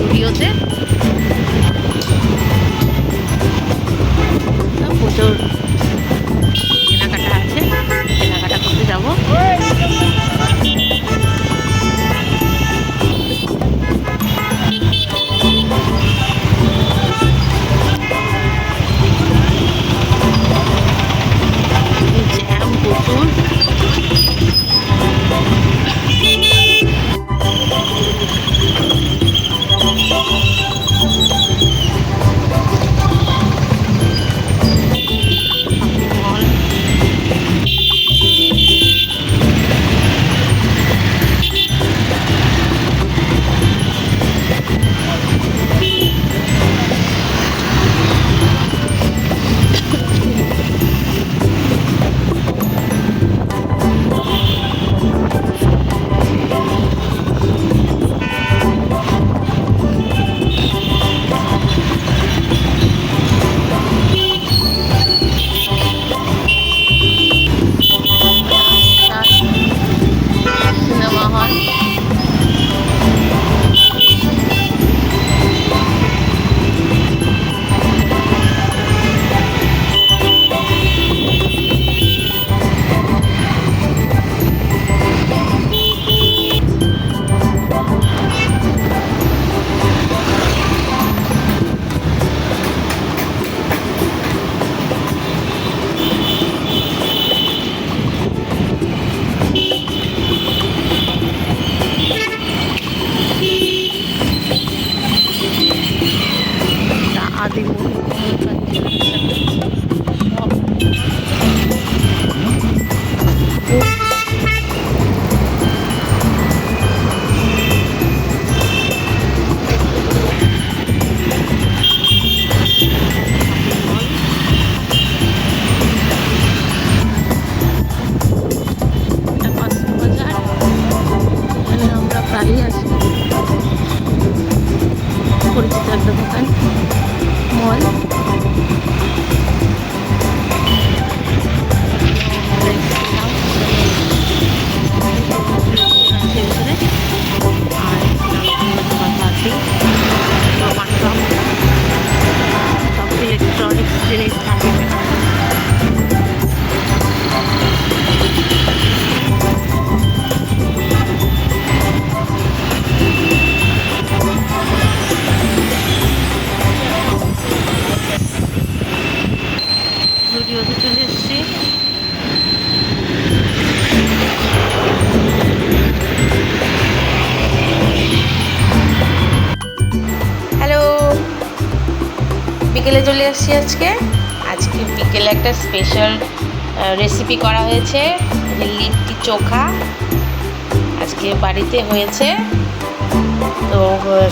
জুডিওতে। প্রচুর কেনাকাটা আছে, কেনাকাটা করতে যাবো। জ্যাম প্রচুর। পরিচিত একটা দোকান, মল। সব ইলেকট্রনিক্স জিনিস থাকে। জুডিওতে চলে এসেছি। হ্যালো, বিকেলে চলে এসেছি। আজকে বিকেলে একটা স্পেশাল রেসিপি করা হয়েছে, লিট্টি চোখা। আজকে বাড়িতে হয়েছে। তো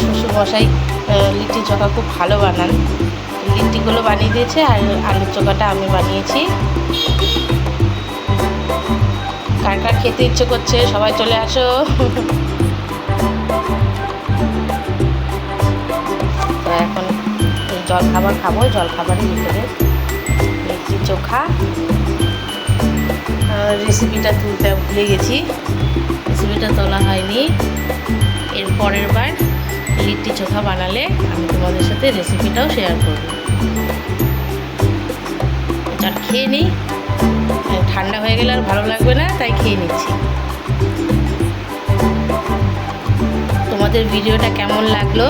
শ্বশুরমশাই লিট্টি চোখা খুব ভালো বানান। লিট্টিগুলো বানিয়ে দিয়েছে আর আলুর চোখাটা আমি বানিয়েছি। কার কার খেতে ইচ্ছে করছে সবাই চলে আসো। তো এখন জলখাবার খাবো, জলখাবারের ভিতরে লিট্টি চোখা। রেসিপিটা তুলতে ভুলে গেছি, রেসিপিটা তোলা হয়নি। এর পরের বার লিট্টি চোখা বানালে আমি তোমাদের সাথে রেসিপিটাও শেয়ার করব। আর খেয়ে নিই, ঠান্ডা হয়ে গেলে আর ভালো লাগবে না, তাই খেয়ে নিচ্ছি। তোমাদের ভিডিওটা কেমন লাগলো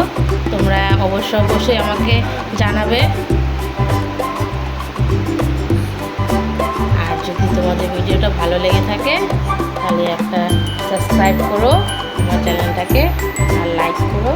তোমরা অবশ্যই আমাকে জানাবে। আর যদি তোমাদের ভিডিওটা ভালো লেগে থাকে তাহলে একটা সাবস্ক্রাইব করো আমার চ্যানেলটাকে, আর লাইক করো।